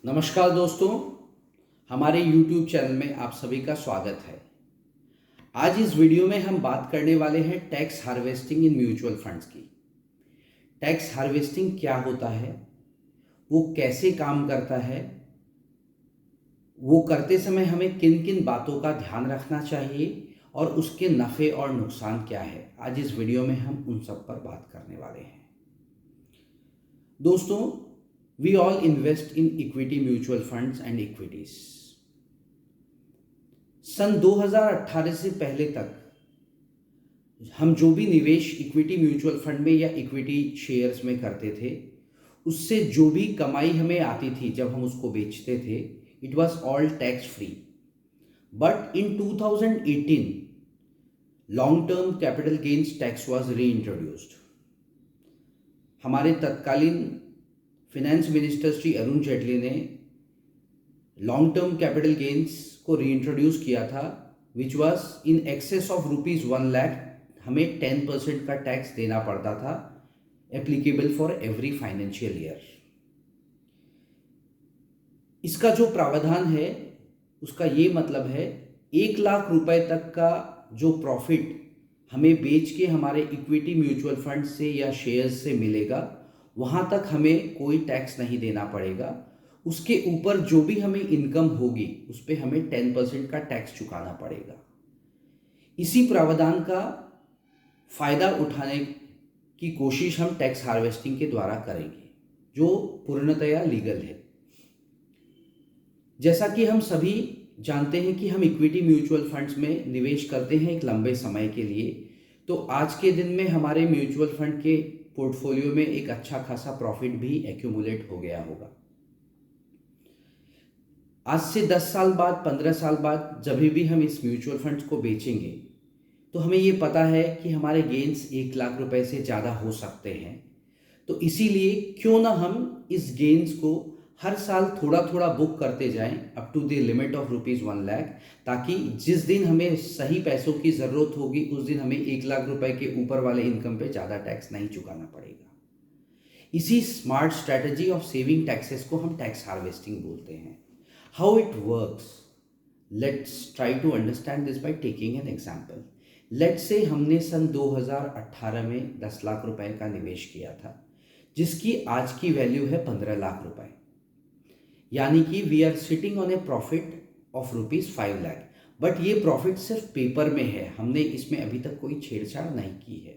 नमस्कार दोस्तों, हमारे YouTube चैनल में आप सभी का स्वागत है। आज इस वीडियो में हम बात करने वाले हैं tax harvesting in mutual funds की। टैक्स हार्वेस्टिंग क्या होता है, वो कैसे काम करता है, वो करते समय हमें किन किन बातों का ध्यान रखना चाहिए और उसके नफ़े और नुकसान क्या है। आज इस वीडियो में हम उन सब पर बात करने वाले हैं। दोस्तों, we all invest in equity mutual funds and equities. सन 2018 से पहले तक हम जो भी निवेश इक्विटी म्यूचुअल फंड में या इक्विटी शेयर्स में करते थे, उससे जो भी कमाई हमें आती थी जब हम उसको बेचते थे, it was all tax free. But in 2018 long term capital gains tax was reintroduced. हमारे तत्कालीन फिनेंस मिनिस्टर श्री अरुण जेटली ने लॉन्ग टर्म कैपिटल गेन्स को रीइंट्रोड्यूस किया था, which was in excess of ₹1,00,000। हमें 10% का टैक्स देना पड़ता था, applicable for every financial year. इसका जो प्रावधान है उसका ये मतलब है, 1,00,000 रुपए तक का जो प्रॉफिट हमें बेच के हमारे इक्विटी म्यूचुअल फंड से या शेयर्स से मिलेगा, वहाँ तक हमें कोई टैक्स नहीं देना पड़ेगा। उसके ऊपर जो भी हमें इनकम होगी उस पर हमें 10% का टैक्स चुकाना पड़ेगा। इसी प्रावधान का फ़ायदा उठाने की कोशिश हम टैक्स हार्वेस्टिंग के द्वारा करेंगे, जो पूर्णतया लीगल है। जैसा कि हम सभी जानते हैं कि हम इक्विटी म्यूचुअल फंड्स में निवेश करते हैं एक लंबे समय के लिए, तो आज के दिन में हमारे म्यूचुअल फंड के पोर्टफोलियो में एक अच्छा खासा प्रॉफिट भी एक्यूमुलेट हो गया होगा। आज से 10 साल बाद, 15 साल बाद जब भी हम इस म्यूचुअल फंड्स को बेचेंगे, तो हमें ये पता है कि हमारे गेन्स 1,00,000 रुपए से ज़्यादा हो सकते हैं। तो इसीलिए क्यों ना हम इस गेन्स को हर साल थोड़ा थोड़ा बुक करते जाएं up to the limit of ₹1,00,000, ताकि जिस दिन हमें सही पैसों की ज़रूरत होगी उस दिन हमें 1,00,000 रुपए के ऊपर वाले इनकम पे ज़्यादा टैक्स नहीं चुकाना पड़ेगा। इसी smart strategy of saving taxes को हम टैक्स हार्वेस्टिंग बोलते हैं। How it works, let's try to understand this by taking an example. Let's say हमने सन 2018 में 10 लाख रुपए का निवेश किया था, जिसकी आज की वैल्यू है 15 लाख रुपए। यानी कि we are sitting on a profit of ₹5,00,000। But ये प्रॉफिट सिर्फ पेपर में है, हमने इसमें अभी तक कोई छेड़छाड़ नहीं की है।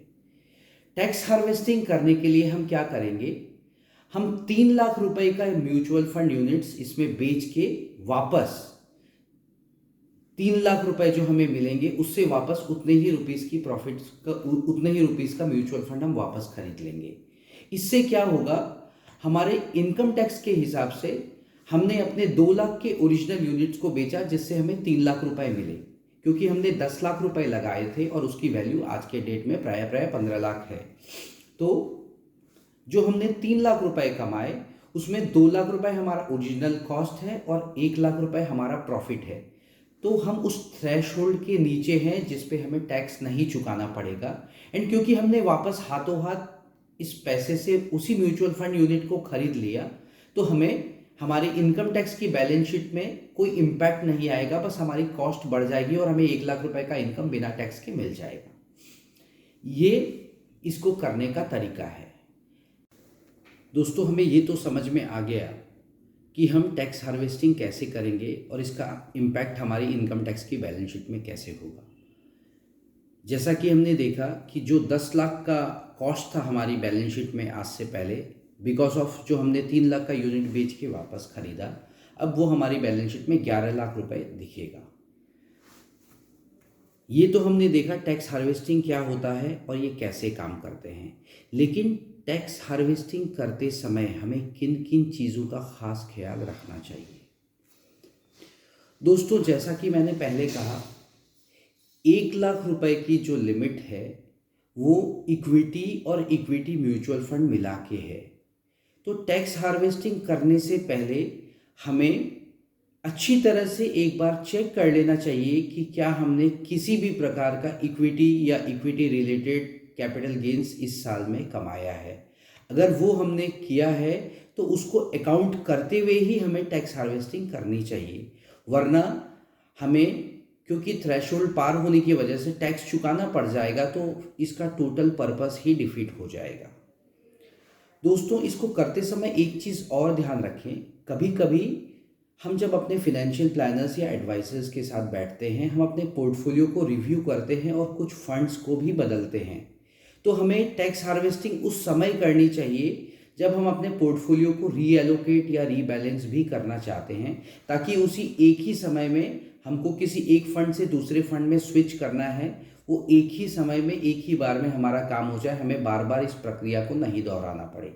टैक्स हार्वेस्टिंग करने के लिए हम क्या करेंगे, हम 3 लाख रुपए का म्यूचुअल फंड यूनिट्स इसमें बेच के वापस 3 लाख रुपए जो हमें मिलेंगे उससे वापस उतने ही रुपीस का म्यूचुअल फंड हम वापस खरीद लेंगे। इससे क्या होगा, हमारे इनकम टैक्स के हिसाब से हमने अपने 2 लाख के ओरिजिनल यूनिट्स को बेचा, जिससे हमें 3 लाख रुपए मिले, क्योंकि हमने 10 लाख रुपए लगाए थे और उसकी वैल्यू आज के डेट में प्राय 15 लाख है। तो जो हमने 3 लाख रुपए कमाए, उसमें 2 लाख रुपए हमारा ओरिजिनल कॉस्ट है और 1 लाख रुपए हमारा प्रॉफिट है। तो हम उस थ्रेशोल्ड के नीचे हैं जिस पे हमें टैक्स नहीं चुकाना पड़ेगा। एंड क्योंकि हमने वापस हाथों हाथ इस पैसे से उसी म्यूचुअल फंड यूनिट को खरीद लिया, तो हमें हमारी इनकम टैक्स की बैलेंस शीट में कोई इम्पैक्ट नहीं आएगा, बस हमारी कॉस्ट बढ़ जाएगी और हमें 1 लाख रुपए का इनकम बिना टैक्स के मिल जाएगा। ये इसको करने का तरीका है। दोस्तों, हमें ये तो समझ में आ गया कि हम टैक्स हार्वेस्टिंग कैसे करेंगे और इसका इम्पैक्ट हमारी इनकम टैक्स की बैलेंस शीट में कैसे होगा। जैसा कि हमने देखा कि जो 10 लाख का कॉस्ट था हमारी बैलेंस शीट में आज से पहले, बिकॉज ऑफ जो हमने 3 लाख का यूनिट बेच के वापस खरीदा, अब वो हमारी बैलेंस शीट में 11 लाख रुपए दिखेगा। ये तो हमने देखा टैक्स हार्वेस्टिंग क्या होता है और ये कैसे काम करते हैं। लेकिन टैक्स हार्वेस्टिंग करते समय हमें किन किन चीज़ों का खास ख्याल रखना चाहिए। दोस्तों, जैसा कि मैंने पहले कहा, 1 लाख रुपए की जो लिमिट है वो इक्विटी और इक्विटी म्यूचुअल फंड मिला के है। तो टैक्स हार्वेस्टिंग करने से पहले हमें अच्छी तरह से एक बार चेक कर लेना चाहिए कि क्या हमने किसी भी प्रकार का इक्विटी या इक्विटी रिलेटेड कैपिटल गेन्स इस साल में कमाया है। अगर वो हमने किया है तो उसको अकाउंट करते हुए ही हमें टैक्स हार्वेस्टिंग करनी चाहिए, वरना हमें क्योंकि थ्रेशोल्ड पार होने की वजह से टैक्स चुकाना पड़ जाएगा तो इसका टोटल पर्पस ही डिफीट हो जाएगा। दोस्तों, इसको करते समय एक चीज़ और ध्यान रखें, कभी कभी हम जब अपने फिनेंशियल प्लानर्स या एडवाइजर्स के साथ बैठते हैं, हम अपने पोर्टफोलियो को रिव्यू करते हैं और कुछ फंड्स को भी बदलते हैं। तो हमें टैक्स हार्वेस्टिंग उस समय करनी चाहिए जब हम अपने पोर्टफोलियो को रीएलोकेट या रीबैलेंस भी करना चाहते हैं, ताकि उसी एक ही समय में हमको किसी एक फंड से दूसरे फंड में स्विच करना है, वो एक ही समय में एक ही बार में हमारा काम हो जाए, हमें बार बार इस प्रक्रिया को नहीं दोहराना पड़े।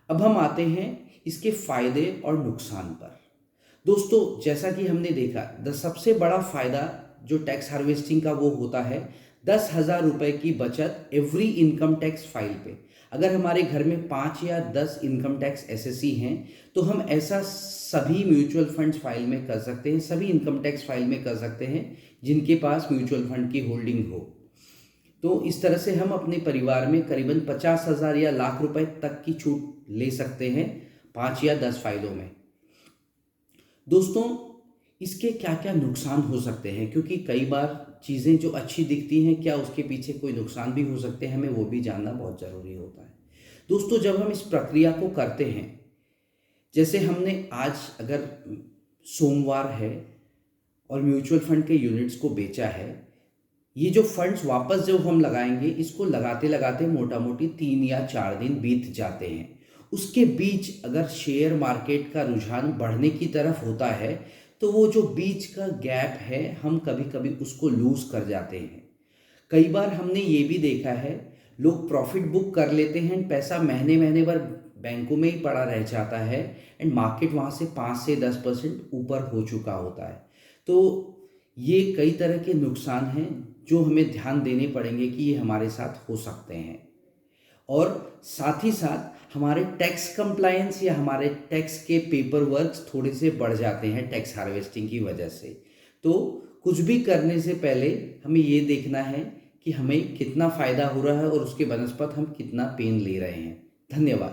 अब हम आते हैं इसके फायदे और नुकसान पर। दोस्तों, जैसा कि हमने देखा, सबसे बड़ा फायदा जो टैक्स हार्वेस्टिंग का वो होता है 10,000 रुपये की बचत एवरी इनकम टैक्स फाइल पे। अगर हमारे घर में 5 या 10 इनकम टैक्स एसएससी हैं तो हम ऐसा सभी म्यूचुअल फंड्स फाइल में कर सकते हैं, सभी इनकम टैक्स फाइल में कर सकते हैं जिनके पास म्यूचुअल फंड की होल्डिंग हो। तो इस तरह से हम अपने परिवार में करीबन 50,000 या लाख रुपए तक की छूट ले सकते हैं 5 या 10 फाइलों में। दोस्तों, इसके क्या क्या नुकसान हो सकते हैं, क्योंकि कई बार चीज़ें जो अच्छी दिखती हैं, क्या उसके पीछे कोई नुकसान भी हो सकते हैं, हमें वो भी जानना बहुत ज़रूरी होता है। दोस्तों, जब हम इस प्रक्रिया को करते हैं, जैसे हमने आज अगर सोमवार है और म्यूचुअल फंड के यूनिट्स को बेचा है, ये जो फंड्स वापस जब हम लगाएंगे, इसको लगाते लगाते मोटा मोटी 3 या 4 दिन बीत जाते हैं। उसके बीच अगर शेयर मार्केट का रुझान बढ़ने की तरफ होता है तो वो जो बीच का गैप है, हम कभी कभी उसको लूज कर जाते हैं। कई बार हमने ये भी देखा है, लोग प्रॉफिट बुक कर लेते हैं, पैसा महीने महीने भर बैंकों में ही पड़ा रह जाता है एंड मार्केट वहाँ से 5 से 10% ऊपर हो चुका होता है। तो ये कई तरह के नुकसान हैं जो हमें ध्यान देने पड़ेंगे कि ये हमारे साथ हो सकते हैं। और साथ ही साथ हमारे टैक्स कंप्लायंस या हमारे टैक्स के पेपर वर्क्स थोड़े से बढ़ जाते हैं टैक्स हार्वेस्टिंग की वजह से। तो कुछ भी करने से पहले हमें ये देखना है कि हमें कितना फ़ायदा हो रहा है और उसके बनस्पत हम कितना पेन ले रहे हैं। धन्यवाद।